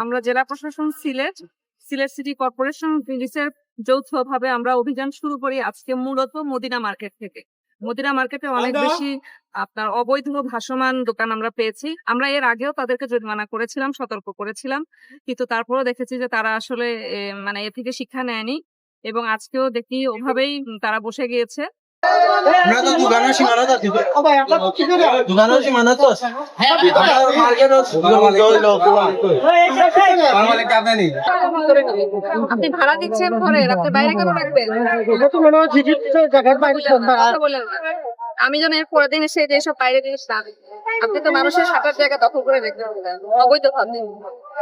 আমরা জেলা প্রশাসন সিলেট সিটি কর্পোরেশন পুলিশের যৌথভাবে আমরা অভিযান শুরু করি আজকে মূলত মদিনা মার্কেট থেকে। মদিনা মার্কেটে অনেক বেশি আপনার অবৈধ ভাসমান দোকান আমরা পেয়েছি। আমরা এর আগেও তাদেরকে জরিমানা করেছিলাম, সতর্ক করেছিলাম, কিন্তু তারপরেও দেখেছি যে তারা আসলে মানে এ থেকে শিক্ষা নেয়নি এবং আজকেও দেখি ওভাবেই তারা বসে গিয়েছে। আমরা তো দোকানের সীমানা যাচ্ছি দোকানের সীমানা তো আপনি ভাড়া দিচ্ছেন ঘরের, আপনি বাইরে কেন রাখবেন? আমি যেন এর পরের দিন এসে যেসব বাইরে জিনিস না, আপনি তো মানুষের সাঁটার জায়গা দখল করে রেখে অবৈধ ভাবে।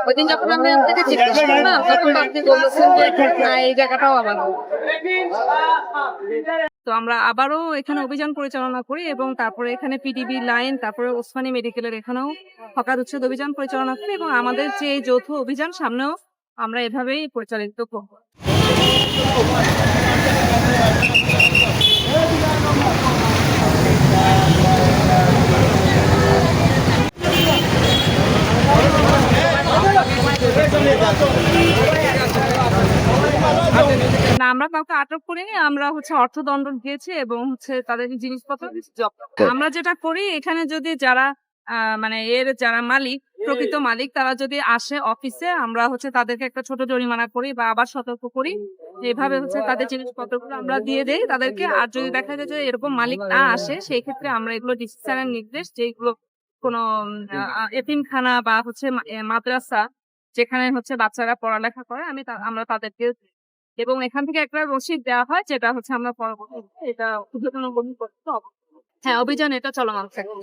ওই দিন যখন আমি আপনাকে জিজ্ঞেস করলাম তখন আপনি বলছেন যে না, এই জায়গাটাও আমার। তো আমরা আবারও এখানে অভিযান পরিচালনা করি এবং তারপরে এখানে পিডিবি লাইন, তারপরে ওসমানী মেডিকেলের এখানেও হকার উচ্ছেদ অভিযান পরিচালনা করি এবং আমাদের যে যৌথ অভিযান সামনেও আমরা এভাবেই পরিচালিত করব। না, আমরা কাউকে আটক করিনি, আমরা অর্থদণ্ড দিয়েছি এবং তাদের জিনিসপত্র জব্দ। আমরা যেটা করি এখানে যদি যারা মানে এর যারা মালিক, প্রকৃত মালিক, তারা যদি আসে অফিসে, আমরা তাদেরকে একটা ছোট জরিমানা করি বা আবার সতর্ক করি। এইভাবে তাদের জিনিসপত্রগুলো আমরা দিয়ে দেই তাদেরকে। আর যদি দেখা যায় যে এরকম মালিক না আসে, সেই ক্ষেত্রে আমরা এগুলো ডিসি স্যারের নির্দেশ, যেগুলো কোনো এতিমখানা বা মাদ্রাসা যেখানে বাচ্চারা পড়ালেখা করে, আমরা তাদেরকে এবং এখান থেকে একটা রসিদ দেওয়া হয়, যেটা আমরা পরবর্তীতে এটা ঊর্ধ্বতন গ্রহণ করতে হবে। হ্যাঁ, অভিযান এটা চলমান থাকে।